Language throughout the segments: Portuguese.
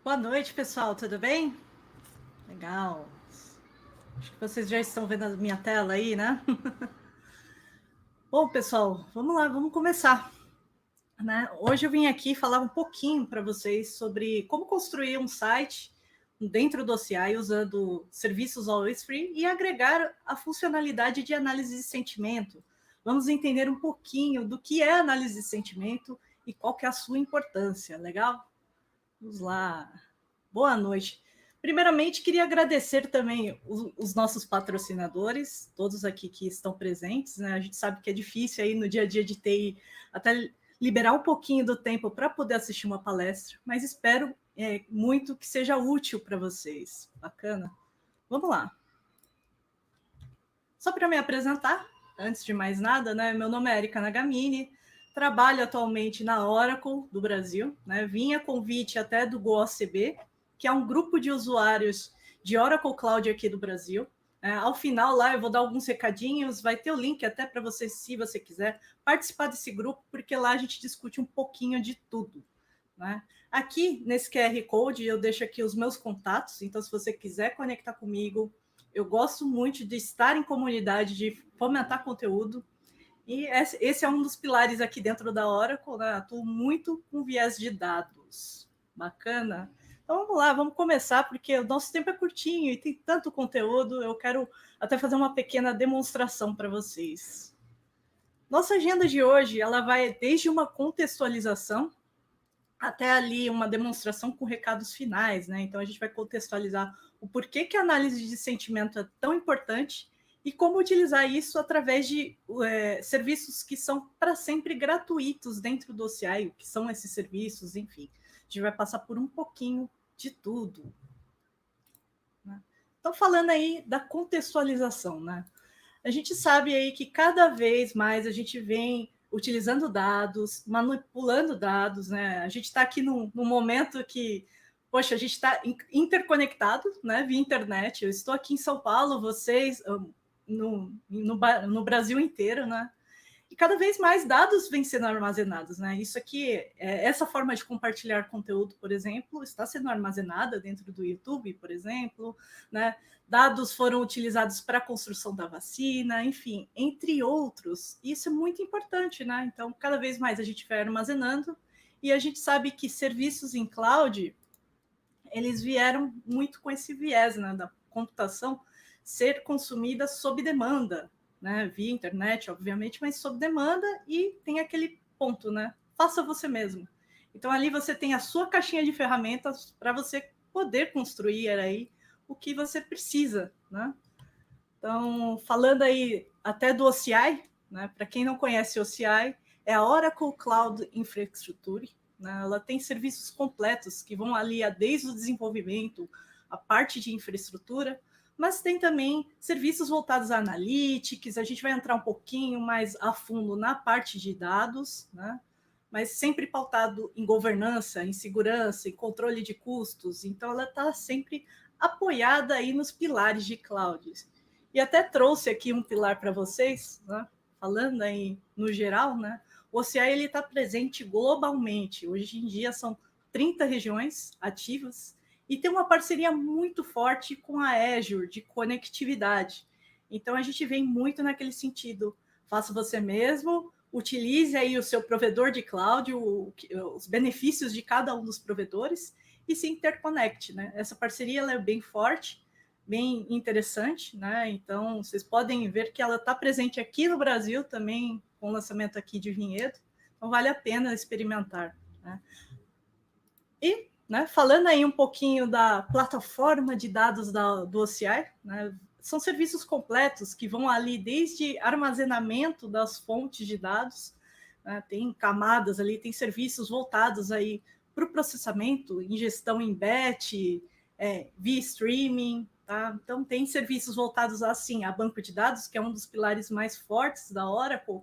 Boa noite, pessoal, tudo bem? Legal. Acho que vocês já estão vendo a minha tela aí, né? Bom, pessoal, vamos lá, vamos começar. Né? Hoje eu vim aqui falar um pouquinho para vocês sobre como construir um site dentro do OCI usando serviços Always Free e agregar a funcionalidade de análise de sentimento. Vamos entender um pouquinho do que é análise de sentimento e qual que é a sua importância, legal? Vamos lá. Boa noite. Primeiramente, queria agradecer também os nossos patrocinadores, todos aqui que estão presentes. Né? A gente sabe que é difícil aí no dia a dia de TI até liberar um pouquinho do tempo para poder assistir uma palestra, mas espero muito que seja útil para vocês. Bacana? Vamos lá. Só para me apresentar, antes de mais nada, né? Meu nome é Erika Nagamini, trabalho atualmente na Oracle do Brasil, né? Vim a convite até do GoACB, que é um grupo de usuários de Oracle Cloud aqui do Brasil. Ao final lá eu vou dar alguns recadinhos, vai ter o link até para você, se você quiser, participar desse grupo, porque lá a gente discute um pouquinho de tudo. Né? Aqui nesse QR Code eu deixo aqui os meus contatos, então se você quiser conectar comigo, eu gosto muito de estar em comunidade, de fomentar conteúdo, e esse é um dos pilares aqui dentro da Oracle, né? Atuo muito com viés de dados. Bacana? Então vamos lá, vamos começar, porque o nosso tempo é curtinho e tem tanto conteúdo, eu quero até fazer uma pequena demonstração para vocês. Nossa agenda de hoje, ela vai desde uma contextualização até ali uma demonstração com recados finais, né? Então a gente vai contextualizar o porquê que a análise de sentimento é tão importante e como utilizar isso através de serviços que são para sempre gratuitos dentro do OCI, o que são esses serviços, enfim. A gente vai passar por um pouquinho de tudo. Né? Então, falando aí da contextualização, né? A gente sabe aí que cada vez mais a gente vem utilizando dados, manipulando dados, né? A gente está aqui num momento que, poxa, a gente está interconectado, né? Via internet. Eu estou aqui em São Paulo, vocês no Brasil inteiro, né? E cada vez mais dados vêm sendo armazenados, né? Isso aqui, essa forma de compartilhar conteúdo, por exemplo, está sendo armazenada dentro do YouTube, por exemplo, né? Dados foram utilizados para a construção da vacina, enfim, entre outros. Isso é muito importante, né? Então, cada vez mais a gente vai armazenando e a gente sabe que serviços em cloud, eles vieram muito com esse viés, né, da computação ser consumida sob demanda, né, via internet, obviamente, mas sob demanda, e tem aquele ponto, né, faça você mesmo. Então ali você tem a sua caixinha de ferramentas para você poder construir aí o que você precisa, né? Então, falando aí até do OCI, né, para quem não conhece o OCI, é a Oracle Cloud Infrastructure, né? Ela tem serviços completos que vão ali desde o desenvolvimento, a parte de infraestrutura, mas tem também serviços voltados a analytics, a gente vai entrar um pouquinho mais a fundo na parte de dados, né? Mas sempre pautado em governança, em segurança, em controle de custos. Então, ela está sempre apoiada aí nos pilares de cloud. E até trouxe aqui um pilar para vocês, né? Falando aí no geral, né? O OCI ele está presente globalmente. Hoje em dia são 30 regiões ativas e tem uma parceria muito forte com a Azure de conectividade. Então a gente vem muito naquele sentido: faça você mesmo, utilize aí o seu provedor de cloud, os benefícios de cada um dos provedores e se interconecte, né? Essa parceria ela é bem forte, bem interessante, né? Então vocês podem ver que ela está presente aqui no Brasil também, com o lançamento aqui de Vinhedo. Então vale a pena experimentar, né? E, né, falando aí um pouquinho da plataforma de dados do OCI, né, são serviços completos que vão ali desde armazenamento das fontes de dados, né, tem camadas ali, tem serviços voltados aí para o processamento, ingestão em batch, via streaming, tá? Então tem serviços voltados assim a banco de dados, que é um dos pilares mais fortes da Oracle,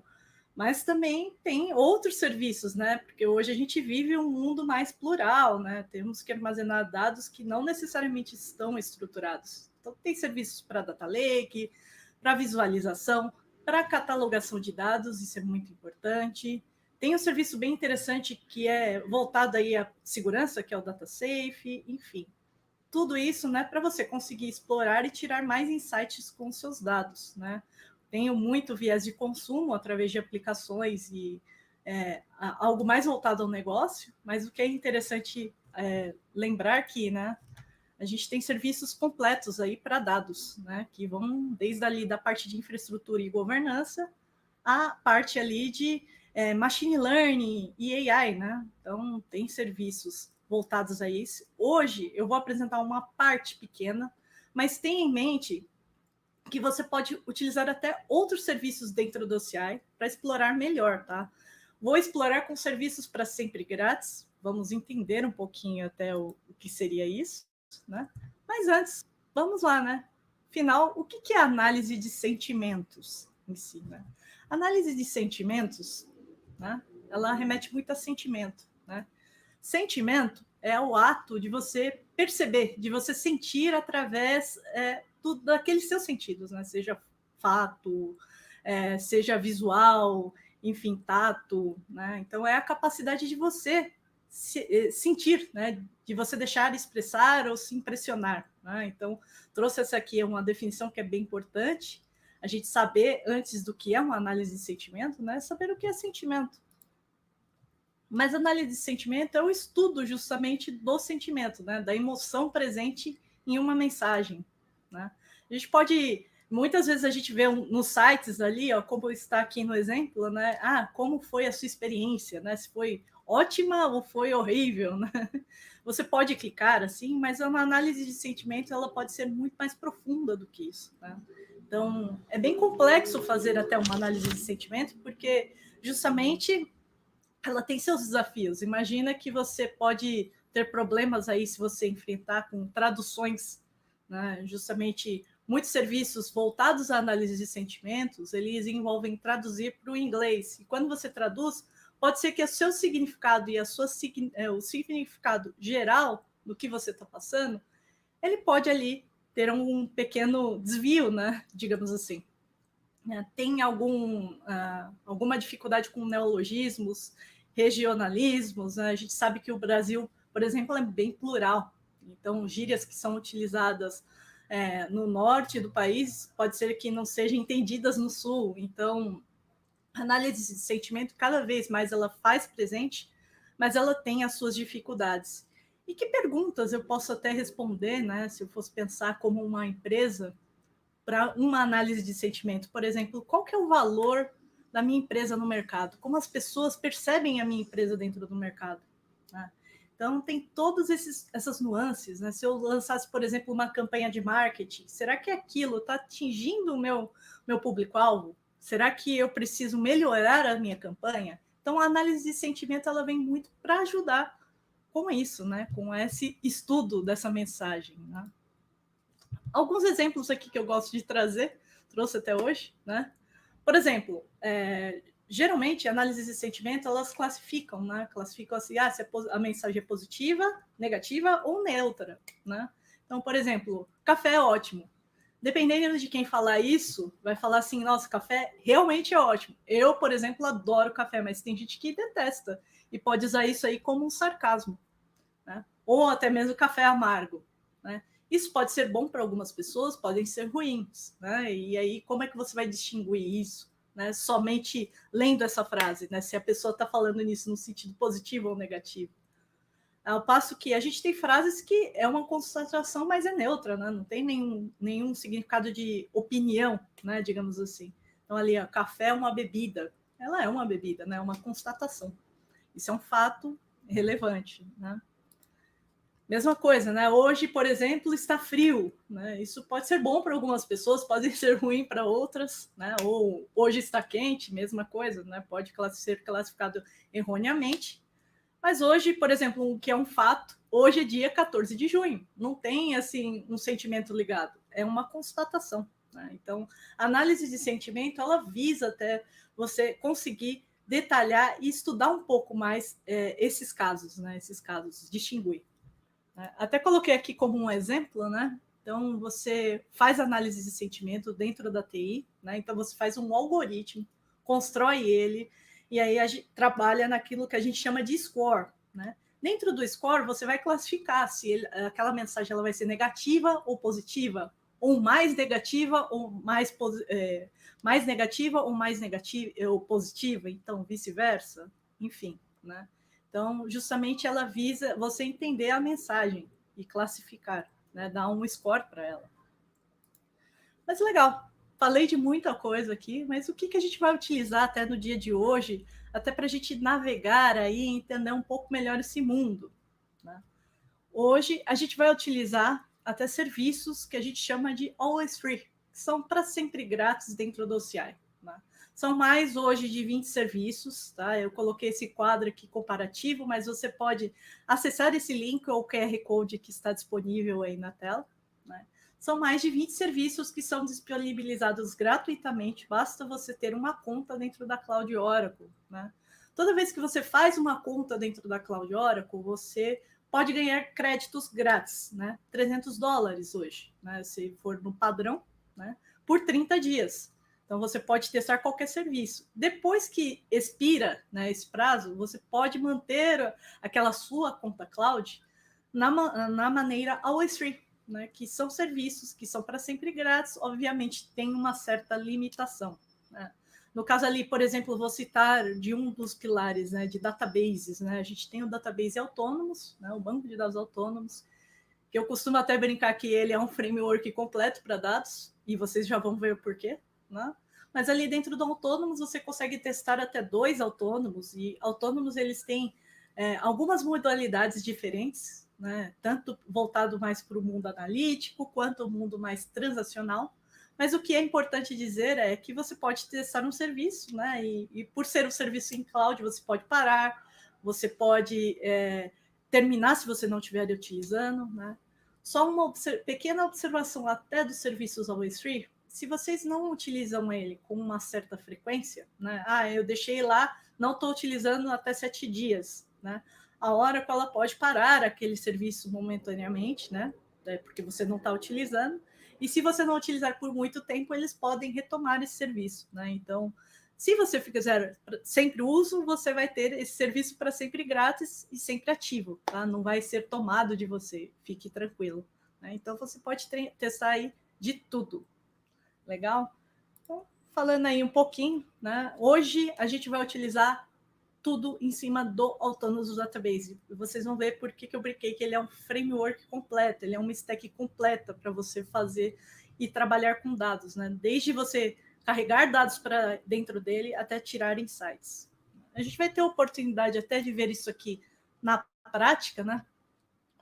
mas também tem outros serviços, né? Porque hoje a gente vive um mundo mais plural, né? Temos que armazenar dados que não necessariamente estão estruturados. Então, tem serviços para data lake, para visualização, para catalogação de dados, isso é muito importante. Tem um serviço bem interessante que é voltado aí à segurança, que é o DataSafe, enfim. Tudo isso, né, para você conseguir explorar e tirar mais insights com os seus dados, né? Tenho muito viés de consumo através de aplicações e algo mais voltado ao negócio, mas o que é interessante lembrar que, né, a gente tem serviços completos aí para dados, né, que vão desde ali da parte de infraestrutura e governança a parte ali de machine learning e AI, né? Então, tem serviços voltados a isso. Hoje, eu vou apresentar uma parte pequena, mas tenha em mente que você pode utilizar até outros serviços dentro do OCI para explorar melhor, tá? Vou explorar com serviços para sempre grátis, vamos entender um pouquinho até o que seria isso, né? Mas antes, vamos lá, né? Afinal, o que é análise de sentimentos em si, né? Análise de sentimentos, né? Ela remete muito a sentimento, né? Sentimento é o ato de você perceber, de você sentir através daqueles seus sentidos, né? Seja fato, seja visual, enfim, tato, né? Então é a capacidade de você sentir, né? De você deixar expressar ou se impressionar, né? Então trouxe essa aqui uma definição que é bem importante. A gente saber antes do que é uma análise de sentimento, né? Saber o que é sentimento. Mas análise de sentimento é o estudo justamente do sentimento, né? Da emoção presente em uma mensagem, né? A gente pode, muitas vezes a gente vê nos sites ali, ó, como está aqui no exemplo, né? Ah, como foi a sua experiência, né? Se foi ótima ou foi horrível, né? Você pode clicar assim, mas uma análise de sentimento ela pode ser muito mais profunda do que isso, né? Então, é bem complexo fazer até uma análise de sentimento, porque justamente ela tem seus desafios. Imagina que você pode ter problemas aí se você enfrentar com traduções, né? Justamente muitos serviços voltados à análise de sentimentos, eles envolvem traduzir para o inglês. E quando você traduz, pode ser que o seu significado e o significado geral do que você está passando, ele pode ali ter um pequeno desvio, né? Digamos assim. Tem alguma dificuldade com neologismos, regionalismos, né? A gente sabe que o Brasil, por exemplo, é bem plural. Então, gírias que são utilizadas no norte do país pode ser que não sejam entendidas no sul. Então, a análise de sentimento, cada vez mais ela faz presente, mas ela tem as suas dificuldades. E que perguntas eu posso até responder, né? Se eu fosse pensar como uma empresa, para uma análise de sentimento, por exemplo, qual que é o valor da minha empresa no mercado? Como as pessoas percebem a minha empresa dentro do mercado? Né? Então, tem todas essas nuances. Né? Se eu lançasse, por exemplo, uma campanha de marketing, será que aquilo está atingindo o meu público-alvo? Será que eu preciso melhorar a minha campanha? Então, a análise de sentimento ela vem muito para ajudar com isso, né? Com esse estudo dessa mensagem. Né? Alguns exemplos aqui que eu gosto de trazer, trouxe até hoje, né? Por exemplo, geralmente análises de sentimento elas classificam, né? Classificam assim, se a mensagem é positiva, negativa ou neutra, né? Então, por exemplo, café é ótimo. Dependendo de quem falar isso, vai falar assim, nossa, café realmente é ótimo. Eu, por exemplo, adoro café, mas tem gente que detesta e pode usar isso aí como um sarcasmo, né? Ou até mesmo café amargo, né? Isso pode ser bom para algumas pessoas, podem ser ruins, né? E aí, como é que você vai distinguir isso? Né? Somente lendo essa frase, né? Se a pessoa está falando nisso no sentido positivo ou negativo. Ao passo que a gente tem frases que é uma constatação, mas é neutra, né? Não tem nenhum significado de opinião, né? Digamos assim. Então, ali, ó, café é uma bebida. Ela é uma bebida, né? É uma constatação. Isso é um fato relevante, né? Mesma coisa, né? Hoje, por exemplo, está frio, né? Isso pode ser bom para algumas pessoas, pode ser ruim para outras, né? Ou hoje está quente, mesma coisa, né? Pode ser classificado erroneamente. Mas hoje, por exemplo, o que é um fato, hoje é dia 14 de junho. Não tem, assim, um sentimento ligado. É uma constatação, né? Então, a análise de sentimento, ela visa até você conseguir detalhar e estudar um pouco mais esses casos, né? Esses casos, distinguir. Até coloquei aqui como um exemplo, né? Então, você faz análise de sentimento dentro da TI, né? Então, você faz um algoritmo, constrói ele, e aí a gente trabalha naquilo que a gente chama de score, né? Dentro do score, você vai classificar se aquela mensagem ela vai ser negativa ou positiva, ou mais negativa ou mais negativa ou mais negativa ou positiva, então vice-versa, enfim, né? Então, justamente ela visa você entender a mensagem e classificar, né? Dar um score para ela. Mas legal, falei de muita coisa aqui, mas o que a gente vai utilizar até no dia de hoje, até para a gente navegar aí e entender um pouco melhor esse mundo, né? Hoje a gente vai utilizar até serviços que a gente chama de always free, que são para sempre grátis dentro do OCI, né? São mais hoje de 20 serviços, tá? Eu coloquei esse quadro aqui comparativo, mas você pode acessar esse link ou o QR Code que está disponível aí na tela, né? São mais de 20 serviços que são disponibilizados gratuitamente, basta você ter uma conta dentro da Cloud Oracle, né? Toda vez que você faz uma conta dentro da Cloud Oracle, você pode ganhar créditos grátis, né? $300 hoje, né? Se for no padrão, né? Por 30 dias. Então, você pode testar qualquer serviço. Depois que expira, né, esse prazo, você pode manter aquela sua conta cloud na maneira always free, né? Que são serviços que são para sempre grátis, obviamente tem uma certa limitação, né? No caso ali, por exemplo, vou citar de um dos pilares, né, de databases, né? A gente tem o database autônomos, né, o banco de dados autônomos, que eu costumo até brincar que ele é um framework completo para dados, e vocês já vão ver o porquê, né? Mas ali dentro do autônomos você consegue testar até 2 autônomos, e autônomos eles têm algumas modalidades diferentes, né? Tanto voltado mais para o mundo analítico, quanto o mundo mais transacional. Mas o que é importante dizer é que você pode testar um serviço, né? E por ser um serviço em cloud, você pode parar, você pode terminar se você não estiver utilizando, né? Só uma pequena observação até dos serviços always free. Se vocês não utilizam ele com uma certa frequência, né? Eu deixei lá, não estou utilizando até 7 dias, né? A Oracle ela pode parar aquele serviço momentaneamente, né? Porque você não está utilizando. E se você não utilizar por muito tempo, eles podem retomar esse serviço, né? Então, se você fizer sempre uso, você vai ter esse serviço para sempre grátis e sempre ativo, tá? Não vai ser tomado de você, fique tranquilo, né? Então, você pode testar aí de tudo. Legal? Então, falando aí um pouquinho, né? Hoje a gente vai utilizar tudo em cima do Autonomous Database. E vocês vão ver por que eu brinquei que ele é um framework completo, ele é uma stack completa para você fazer e trabalhar com dados, né? Desde você carregar dados para dentro dele até tirar insights. A gente vai ter a oportunidade até de ver isso aqui na prática, né?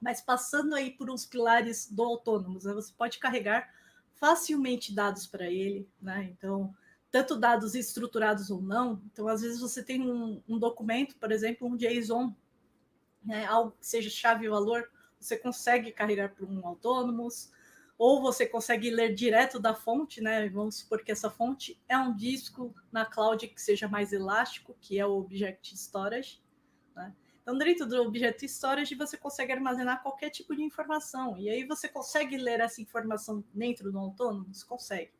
Mas passando aí por uns pilares do Autonomous, né? Você pode carregar facilmente dados para ele, né? Então, tanto dados estruturados ou não. Então, às vezes você tem um documento, por exemplo, um JSON, né, algo que seja chave e valor, você consegue carregar para um Autonomous, ou você consegue ler direto da fonte, né? Vamos supor que essa fonte é um disco na cloud que seja mais elástico, que é o Object Storage, né? Então, dentro do Object Storage, você consegue armazenar qualquer tipo de informação, e aí você consegue ler essa informação dentro do Autonomous? Consegue.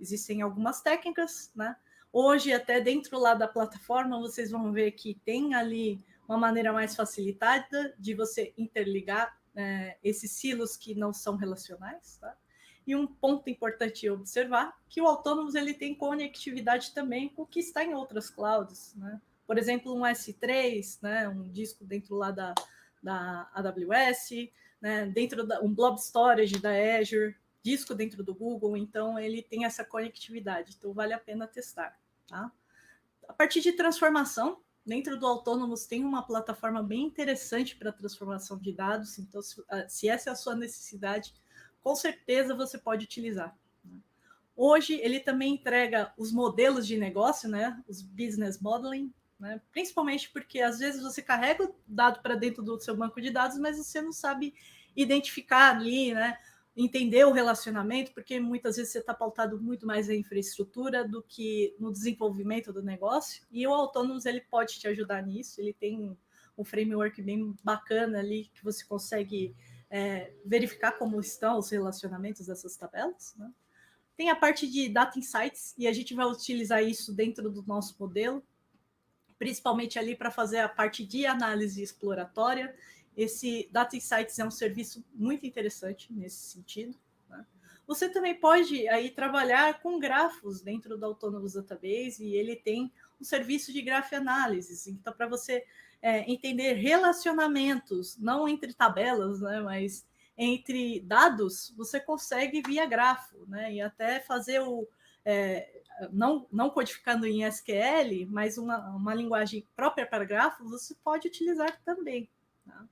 Existem algumas técnicas, né? Hoje, até dentro lá da plataforma, vocês vão ver que tem ali uma maneira mais facilitada de você interligar esses silos que não são relacionais, tá? E um ponto importante observar que o Autonomous ele tem conectividade também com o que está em outras clouds, né? Por exemplo, um S3, né? Um disco dentro lá da AWS, né? Dentro um blob storage da Azure, disco dentro do Google, então ele tem essa conectividade, então vale a pena testar, tá? A partir de transformação, dentro do Autonomous tem uma plataforma bem interessante para transformação de dados, então se essa é a sua necessidade, com certeza você pode utilizar. Hoje ele também entrega os modelos de negócio, né, os business modeling, né, principalmente porque às vezes você carrega o dado para dentro do seu banco de dados, mas você não sabe identificar ali, né, entender o relacionamento, porque muitas vezes você está pautado muito mais na infraestrutura do que no desenvolvimento do negócio, e o Autonomous ele pode te ajudar nisso, ele tem um framework bem bacana ali, que você consegue verificar como estão os relacionamentos dessas tabelas, né? Tem a parte de Data Insights, e a gente vai utilizar isso dentro do nosso modelo, principalmente ali para fazer a parte de análise exploratória. Esse Data Insights é um serviço muito interessante nesse sentido. Né? Você também pode aí trabalhar com grafos dentro do Autonomous Database, e ele tem um serviço de graph analysis, então para você entender relacionamentos, não entre tabelas, né, mas entre dados, você consegue via grafo, né, e até fazer não codificando em SQL, mas uma linguagem própria para grafos, você pode utilizar também. Tá?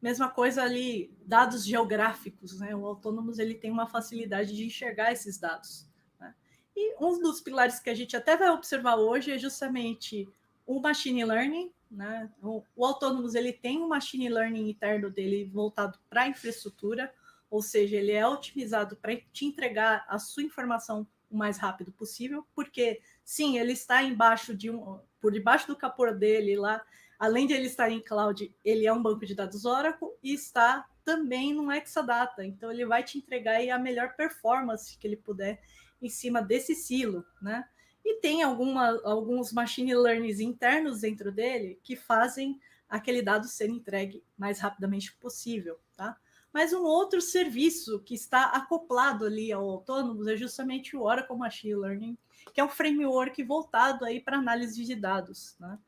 Mesma coisa ali, dados geográficos, né? O Autonomous ele tem uma facilidade de enxergar esses dados. Né? E um dos pilares que a gente até vai observar hoje é justamente o machine learning. Né? O Autonomous ele tem um machine learning interno dele voltado para a infraestrutura, ou seja, ele é otimizado para te entregar a sua informação o mais rápido possível, porque sim, ele está por debaixo do capô dele lá, além de ele estar em cloud, ele é um banco de dados Oracle e está também no Exadata, então ele vai te entregar aí a melhor performance que ele puder em cima desse silo, né? E tem alguns machine learnings internos dentro dele que fazem aquele dado ser entregue mais rapidamente possível, tá? Mas um outro serviço que está acoplado ali ao Autonomous é justamente o Oracle Machine Learning, que é um framework voltado aí para análise de dados, né?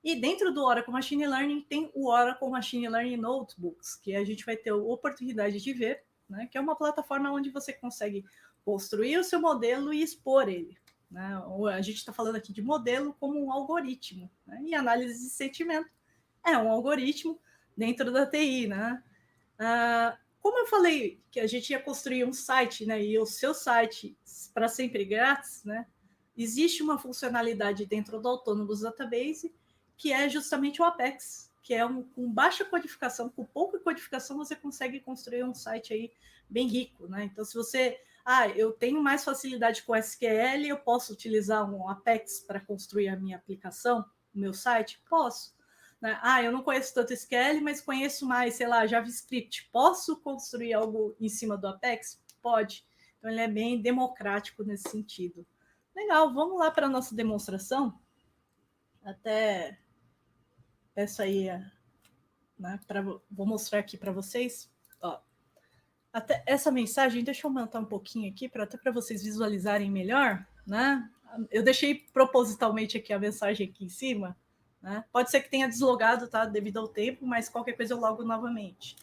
E dentro do Oracle Machine Learning tem o Oracle Machine Learning Notebooks, que a gente vai ter a oportunidade de ver, né? Que é uma plataforma onde você consegue construir o seu modelo e expor ele. Né? A gente está falando aqui de modelo como um algoritmo, né? E análise de sentimento é um algoritmo dentro da TI, né? Como eu falei que a gente ia construir um site, né? E o seu site para sempre grátis, né? Existe uma funcionalidade dentro do Autonomous Database que é justamente o Apex, que é com baixa codificação, com pouca codificação, você consegue construir um site aí bem rico, né? Então, se você eu tenho mais facilidade com SQL, eu posso utilizar um Apex para construir a minha aplicação, o meu site? Posso. Né? Eu não conheço tanto SQL, mas conheço mais, sei lá, JavaScript. Posso construir algo em cima do Apex? Pode. Então, ele é bem democrático nesse sentido. Legal, vamos lá para a nossa demonstração. Até essa aí, né, vou mostrar aqui para vocês. Ó, até essa mensagem, deixa eu aumentar um pouquinho aqui, até para vocês visualizarem melhor. Né? Eu deixei propositalmente aqui a mensagem aqui em cima. Né? Pode ser que tenha deslogado, tá? Devido ao tempo, mas qualquer coisa eu logo novamente.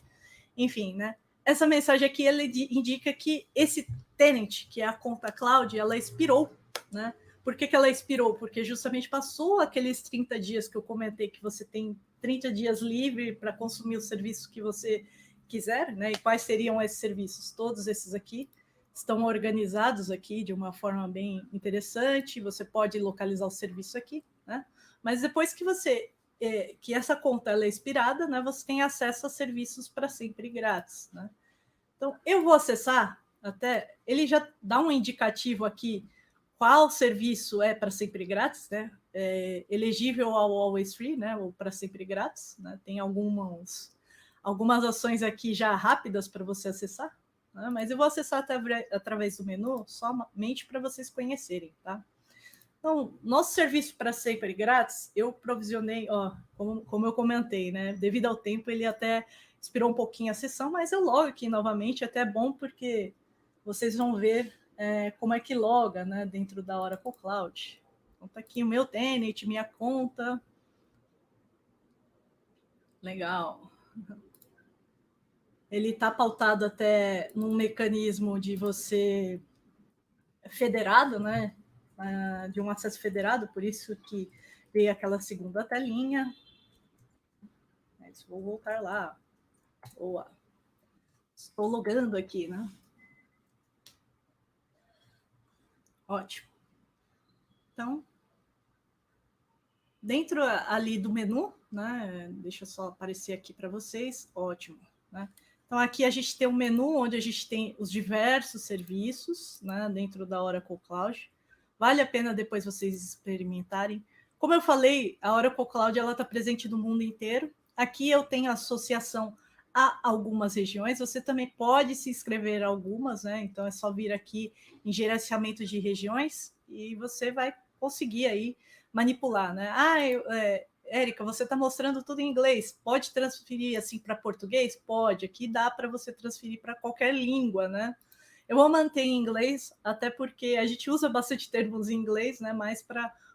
Enfim, né? Essa mensagem aqui ela indica que esse tenant, que é a conta cloud, ela expirou, né? Por que ela expirou? Porque justamente passou aqueles 30 dias que eu comentei que você tem 30 dias livre para consumir o serviço que você quiser, né? E quais seriam esses serviços? Todos esses aqui estão organizados aqui de uma forma bem interessante. Você pode localizar o serviço aqui, né? Mas depois que essa conta ela é expirada, né, você tem acesso a serviços para sempre grátis. Né? Então, eu vou acessar, até ele já dá um indicativo aqui qual serviço é para sempre grátis, né? Elegível ao Always Free, né? Ou para sempre grátis. Né? Tem algumas ações aqui já rápidas para você acessar, né? Mas eu vou acessar através do menu somente para vocês conhecerem, tá? Então, nosso serviço para sempre grátis, eu provisionei, como eu comentei, né? Devido ao tempo, ele até expirou um pouquinho a sessão, mas eu logo aqui novamente, até é bom porque vocês vão ver como é que loga, né, dentro da Oracle Cloud. Então, tá aqui o meu tenant, minha conta. Legal. Ele está pautado até num mecanismo de você federado, né? De um acesso federado, por isso que veio aquela segunda telinha. Mas vou voltar lá. Boa. Estou logando aqui, né? Ótimo. Então, dentro ali do menu, né? Deixa eu só aparecer aqui para vocês. Ótimo. Né? Então, aqui a gente tem um menu onde a gente tem os diversos serviços, né? Dentro da Oracle Cloud. Vale a pena depois vocês experimentarem. Como eu falei, a Oracle Cloud está presente no mundo inteiro. Aqui eu tenho associação a algumas regiões. Você também pode se inscrever a algumas, né? Então é só vir aqui em gerenciamento de regiões e você vai conseguir aí manipular, né? Érica, você está mostrando tudo em inglês, pode transferir assim para português? Pode, aqui dá para você transferir para qualquer língua, né? Eu vou manter em inglês, até porque a gente usa bastante termos em inglês, né? Mas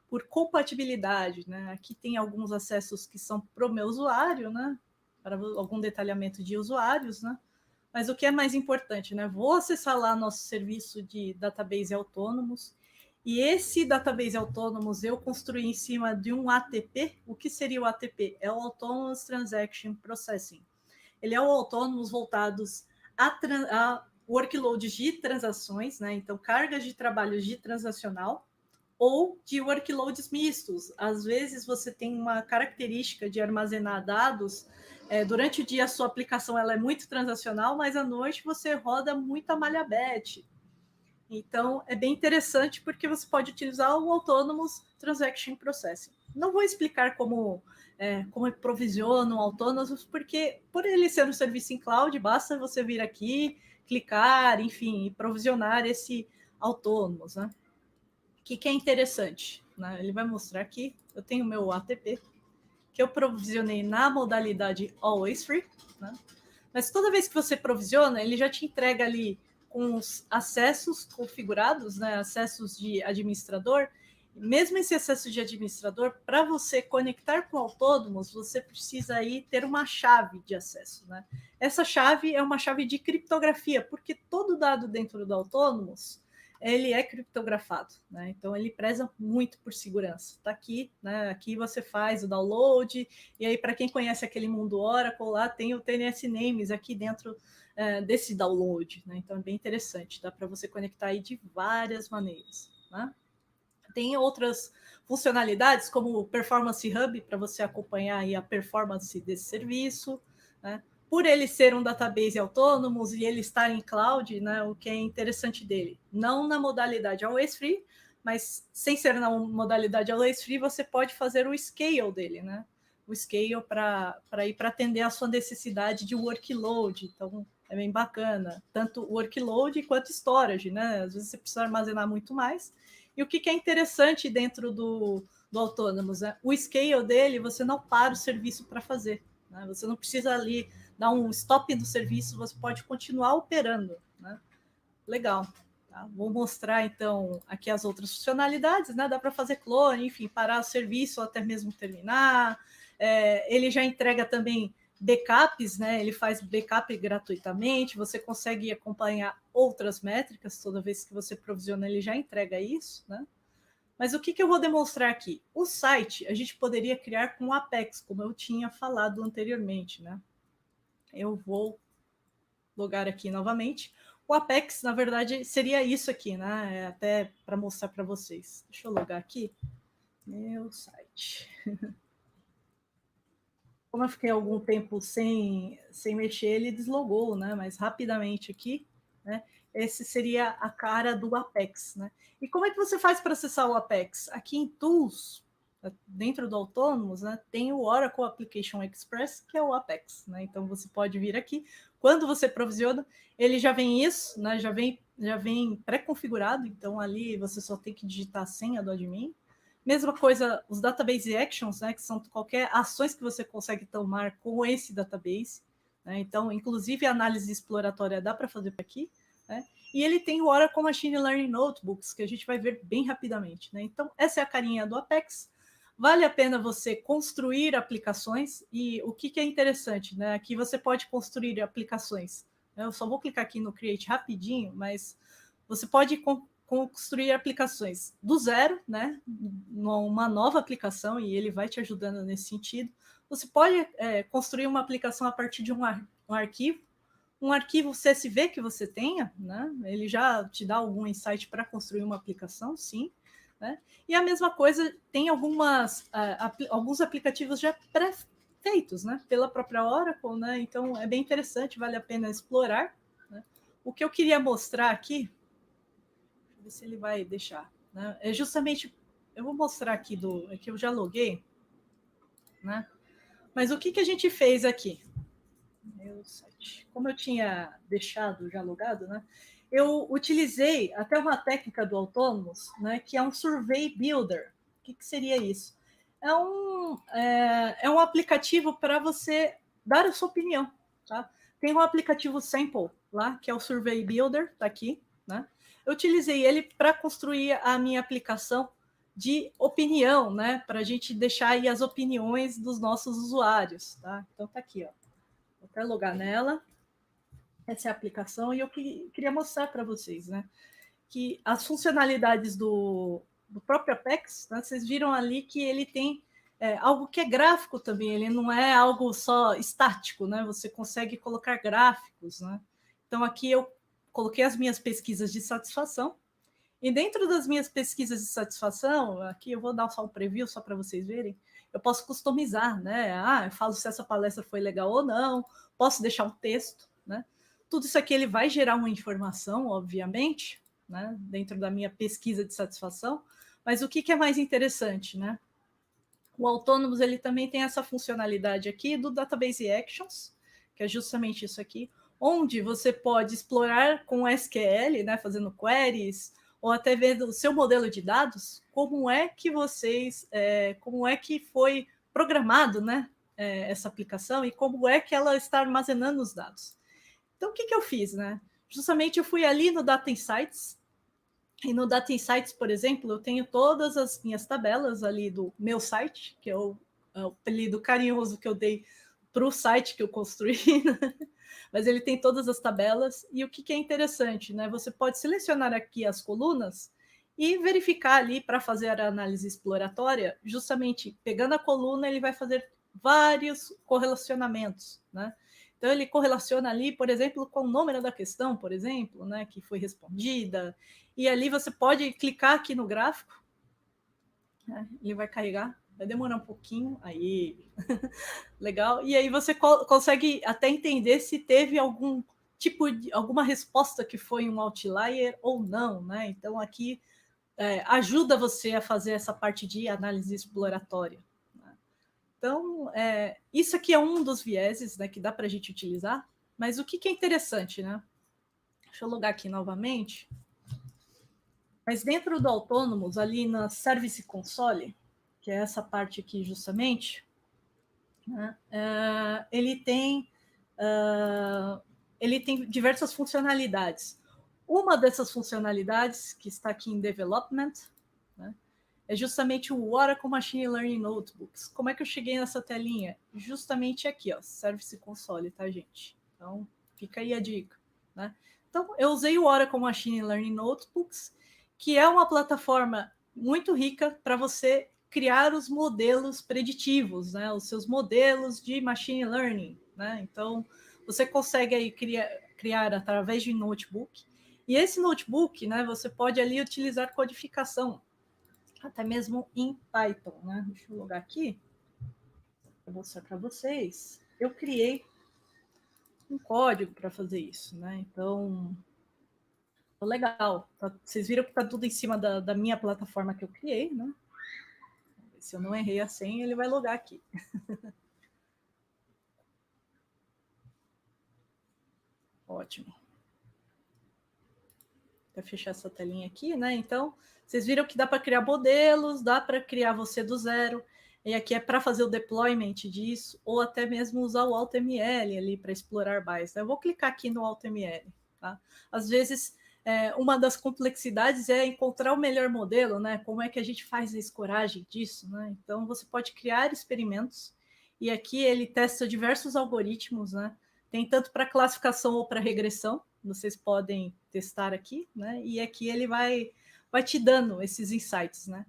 por compatibilidade, né? Aqui tem alguns acessos que são para o meu usuário, né? Para algum detalhamento de usuários, né? Mas o que é mais importante, né? Vou acessar lá nosso serviço de database autônomos, e esse database autônomos eu construí em cima de um ATP. O que seria o ATP? É o Autonomous Transaction Processing. Ele é o autônomos voltados a workloads de transações, né? Então, cargas de trabalho de transacional ou de workloads mistos. Às vezes você tem uma característica de armazenar dados. Durante o dia a sua aplicação ela é muito transacional, mas à noite você roda muita malha batch. Então, é bem interessante porque você pode utilizar o Autonomous Transaction Processing. Não vou explicar como provisiona o Autonomous, porque por ele ser um serviço em cloud, basta você vir aqui, clicar, enfim, e provisionar esse Autonomous, né? O que é interessante, né? Ele vai mostrar aqui, eu tenho o meu ATP, que eu provisionei na modalidade Always Free, né? Mas toda vez que você provisiona, ele já te entrega ali com os acessos configurados, né? Acessos de administrador. Mesmo esse acesso de administrador, para você conectar com o Autonomous, você precisa aí ter uma chave de acesso, né? Essa chave é uma chave de criptografia, porque todo dado dentro do Autonomous ele é criptografado, né? Então ele preza muito por segurança. Está aqui, né? Aqui você faz o download, e aí para quem conhece aquele mundo Oracle, lá tem o TNS Names aqui dentro desse download, né? Então é bem interessante, dá para você conectar aí de várias maneiras, né? Tem outras funcionalidades, como o Performance Hub, para você acompanhar aí a performance desse serviço, né? Por ele ser um database autônomo e ele estar em cloud, né, o que é interessante dele, não na modalidade Always Free, mas sem ser na modalidade Always Free, você pode fazer o scale dele, né? O scale para atender a sua necessidade de workload. Então, é bem bacana, tanto workload quanto storage, né? Às vezes você precisa armazenar muito mais. E o que é interessante dentro do Autonomous, né? O scale dele, você não para o serviço para fazer, né? Você não precisa ali dar um stop no serviço, você pode continuar operando, né? Legal. Tá? Vou mostrar, então, aqui as outras funcionalidades, né? Dá para fazer clone, enfim, parar o serviço ou até mesmo terminar. Ele já entrega também backups, né? Ele faz backup gratuitamente, você consegue acompanhar outras métricas, toda vez que você provisiona, ele já entrega isso, né? Mas o que eu vou demonstrar aqui? O site a gente poderia criar com o Apex, como eu tinha falado anteriormente, né? Eu vou logar aqui novamente. O Apex, na verdade, seria isso aqui, né? Até para mostrar para vocês. Deixa eu logar aqui. Meu site. Como eu fiquei algum tempo sem mexer, ele deslogou, né? Mas rapidamente aqui, né? Esse seria a cara do Apex, né? E como é que você faz para acessar o Apex? Aqui em Tools, dentro do Autonomous, né, tem o Oracle Application Express, que é o Apex, né? Então você pode vir aqui. Quando você provisiona, ele já vem isso, né? Já vem pré-configurado, então ali você só tem que digitar a senha do admin. Mesma coisa, os database actions, né, que são qualquer ações que você consegue tomar com esse database, né? Então, inclusive a análise exploratória dá para fazer por aqui, né? E ele tem o Oracle Machine Learning Notebooks, que a gente vai ver bem rapidamente, né? Então, essa é a carinha do Apex. Vale a pena você construir aplicações, e o que é interessante, né? Aqui você pode construir aplicações. Eu só vou clicar aqui no Create rapidinho, mas você pode construir aplicações do zero, né? Uma nova aplicação, e ele vai te ajudando nesse sentido. Você pode construir uma aplicação a partir de um arquivo CSV que você tenha, né? Ele já te dá algum insight para construir uma aplicação, sim. Né? E a mesma coisa, tem alguns aplicativos já pré-feitos, né? Pela própria Oracle, né? Então é bem interessante, vale a pena explorar. Né? O que eu queria mostrar aqui, deixa eu ver se ele vai deixar, né? É justamente, eu vou mostrar aqui que eu já loguei, né? Mas o que a gente fez aqui? Meu site. Como eu tinha deixado já logado, né? Eu utilizei até uma técnica do Autonomous, né? Que é um Survey Builder. O que seria isso? É um aplicativo para você dar a sua opinião. Tá? Tem um aplicativo Sample lá, que é o Survey Builder, tá aqui. Né? Eu utilizei ele para construir a minha aplicação de opinião, né? Para a gente deixar aí as opiniões dos nossos usuários. Tá? Então tá aqui, ó. Vou até logar nela. Essa é a aplicação, e eu queria mostrar para vocês, né? Que as funcionalidades do próprio Apex, né, vocês viram ali que ele tem algo que é gráfico também, ele não é algo só estático, né? Você consegue colocar gráficos, né? Então aqui eu coloquei as minhas pesquisas de satisfação, e dentro das minhas pesquisas de satisfação, aqui eu vou dar só um preview só para vocês verem, eu posso customizar, né? Eu falo se essa palestra foi legal ou não, posso deixar um texto, né? Tudo isso aqui ele vai gerar uma informação, obviamente, né? Dentro da minha pesquisa de satisfação, mas o que é mais interessante, né? O Autônomos ele também tem essa funcionalidade aqui do Database Actions, que é justamente isso aqui, onde você pode explorar com SQL, né? Fazendo queries, ou até vendo o seu modelo de dados, como é que como é que foi programado, né? Essa aplicação e como é que ela está armazenando os dados. Então, o que eu fiz, né? Justamente eu fui ali no Data Insights, e no Data Insights, por exemplo, eu tenho todas as minhas tabelas ali do meu site, que é o apelido carinhoso que eu dei para o site que eu construí, né? Mas ele tem todas as tabelas, e o que é interessante, né? Você pode selecionar aqui as colunas e verificar ali para fazer a análise exploratória, justamente pegando a coluna, ele vai fazer vários correlacionamentos, né? Então, ele correlaciona ali, por exemplo, com o número da questão, por exemplo, né, que foi respondida, e ali você pode clicar aqui no gráfico, né, ele vai carregar, vai demorar um pouquinho, aí, legal, e aí você consegue até entender se teve algum tipo de, alguma resposta que foi um outlier ou não, né? Então, aqui ajuda você a fazer essa parte de análise exploratória. Então, isso aqui é um dos vieses, né, que dá para a gente utilizar, mas o que é interessante, né? Deixa eu logar aqui novamente. Mas dentro do Autônomos, ali na Service Console, que é essa parte aqui justamente, né, ele tem diversas funcionalidades. Uma dessas funcionalidades, que está aqui em Development, né, é justamente o Oracle Machine Learning Notebooks. Como é que eu cheguei nessa telinha? Justamente aqui, ó, Service Console, tá, gente? Então, fica aí a dica, né? Então, eu usei o Oracle Machine Learning Notebooks, que é uma plataforma muito rica para você criar os modelos preditivos, né? Os seus modelos de machine learning, né? Então, você consegue aí criar através de notebook. E esse notebook, né, você pode ali utilizar codificação, até mesmo em Python, né? Deixa eu logar aqui para mostrar para vocês. Eu criei um código para fazer isso, né? Então, legal. Vocês viram que está tudo em cima da minha plataforma que eu criei, né? Se eu não errei a senha, ele vai logar aqui. Ótimo. Vou fechar essa telinha aqui, né? Então, vocês viram que dá para criar modelos, dá para criar você do zero. E aqui é para fazer o deployment disso, ou até mesmo usar o AltML ali para explorar mais. Eu vou clicar aqui no AltML. Tá? Às vezes, uma das complexidades é encontrar o melhor modelo, né? Como é que a gente faz a escoragem disso, né? Então, você pode criar experimentos, e aqui ele testa diversos algoritmos, né? Tem tanto para classificação ou para regressão, vocês podem testar aqui, né? E aqui ele vai te dando esses insights, né?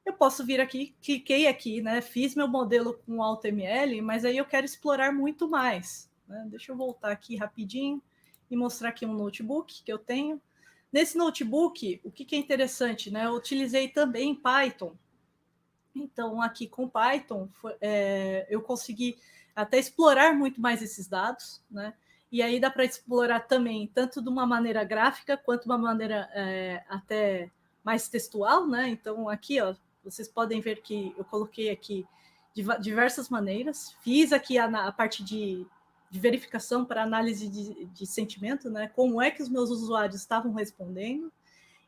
Eu posso vir aqui, cliquei aqui, né? Fiz meu modelo com AltML, mas aí eu quero explorar muito mais, né? Deixa eu voltar aqui rapidinho e mostrar aqui um notebook que eu tenho. Nesse notebook, o que é interessante, né? Eu utilizei também Python. Então, aqui com Python, eu consegui até explorar muito mais esses dados, né? E aí dá para explorar também, tanto de uma maneira gráfica, quanto de uma maneira até mais textual, né? Então, aqui, ó, vocês podem ver que eu coloquei aqui diversas maneiras. Fiz aqui a parte de verificação para análise de sentimento, né? Como é que os meus usuários estavam respondendo.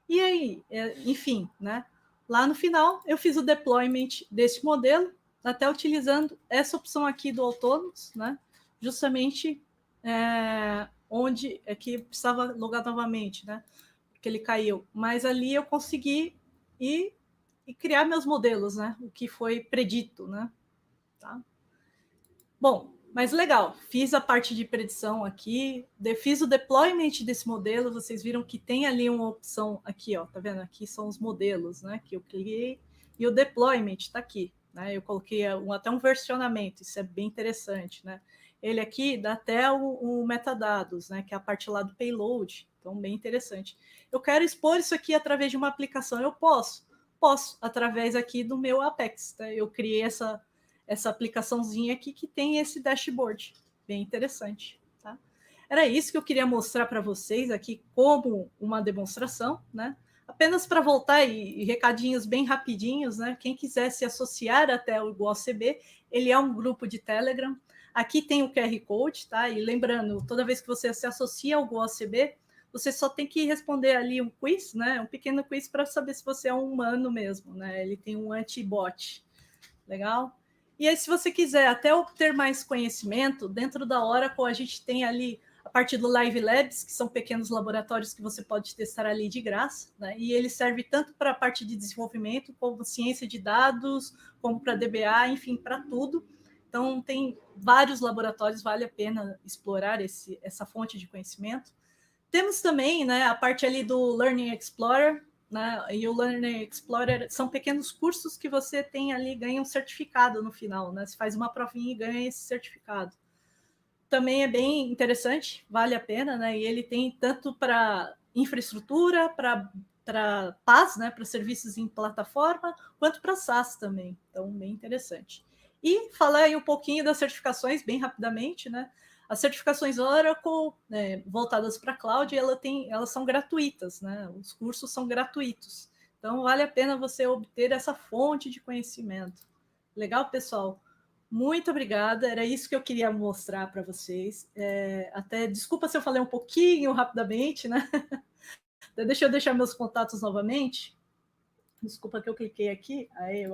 E aí, enfim, né? lá no final, eu fiz o deployment desse modelo, até utilizando essa opção aqui do Autonomous, né? Justamente onde é que precisava logar novamente, né? Porque ele caiu. Mas ali eu consegui ir e criar meus modelos, né? O que foi predito, né? Tá? Bom, mas legal. Fiz a parte de predição aqui, fiz o deployment desse modelo. Vocês viram que tem ali uma opção aqui, ó. Tá vendo? Aqui são os modelos, né? Que eu cliquei e o deployment está aqui, né? Eu coloquei até um versionamento. Isso é bem interessante, né? Ele aqui dá até o metadados, né? Que é a parte lá do payload. Então, bem interessante. Eu quero expor isso aqui através de uma aplicação. Eu posso através aqui do meu Apex. Tá? Eu criei essa aplicaçãozinha aqui que tem esse dashboard. Bem interessante. Tá? Era isso que eu queria mostrar para vocês aqui como uma demonstração, né? Apenas para voltar e recadinhos bem rapidinhos, né? Quem quiser se associar até o GoCB, ele é um grupo de Telegram. Aqui tem o QR Code, tá? E lembrando, toda vez que você se associa ao GoCB, você só tem que responder ali um quiz, né? Um pequeno quiz para saber se você é um humano mesmo, né? Ele tem um anti-bot. Legal? E aí, se você quiser até obter mais conhecimento, dentro da Oracle a gente tem ali a parte do Live Labs, que são pequenos laboratórios que você pode testar ali de graça, né? E ele serve tanto para a parte de desenvolvimento, como ciência de dados, como para DBA, enfim, para tudo. Então, tem vários laboratórios, vale a pena explorar essa fonte de conhecimento. Temos também, né, a parte ali do Learning Explorer, né, e o Learning Explorer são pequenos cursos que você tem ali, ganha um certificado no final, né? Você faz uma provinha e ganha esse certificado. Também é bem interessante, vale a pena, né? E ele tem tanto para infraestrutura, para PaaS, né, para serviços em plataforma, quanto para SaaS também. Então, bem interessante. E falar aí um pouquinho das certificações, bem rapidamente, né? As certificações Oracle, né, voltadas para a cloud, elas são gratuitas, né? Os cursos são gratuitos. Então, vale a pena você obter essa fonte de conhecimento. Legal, pessoal? Muito obrigada. Era isso que eu queria mostrar para vocês. Até desculpa se eu falei um pouquinho rapidamente, né? Deixa eu deixar meus contatos novamente. Desculpa que eu cliquei aqui. Aí,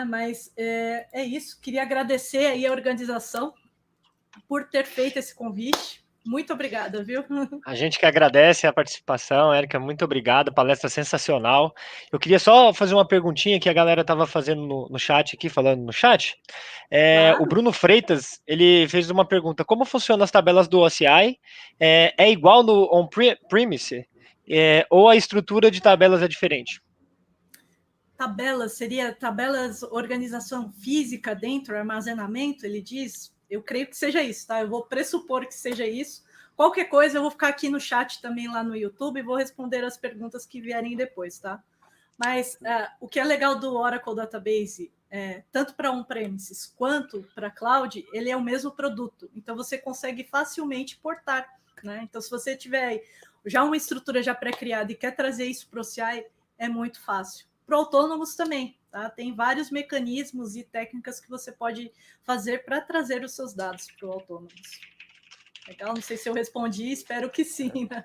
mas é isso. Queria agradecer aí a organização por ter feito esse convite. Muito obrigada, viu? A gente que agradece a participação, Érica, muito obrigado, palestra sensacional. Eu queria só fazer uma perguntinha que a galera estava fazendo no chat aqui, falando no chat. Claro. O Bruno Freitas, ele fez uma pergunta, como funcionam as tabelas do OCI? É igual no on-premise? Ou a estrutura de tabelas é diferente? Tabelas, seria tabelas, organização física dentro, armazenamento, ele diz? Eu creio que seja isso, tá? Eu vou pressupor que seja isso. Qualquer coisa, eu vou ficar aqui no chat também lá no YouTube e vou responder as perguntas que vierem depois, tá? Mas o que é legal do Oracle Database, tanto para on-premises quanto para cloud, ele é o mesmo produto. Então, você consegue facilmente portar, né? Então, se você tiver já uma estrutura já pré-criada e quer trazer isso para o OCI, é muito fácil. Para autônomos também, tá? Tem vários mecanismos e técnicas que você pode fazer para trazer os seus dados para o autônomos. Legal? Não sei se eu respondi, espero que sim. Né?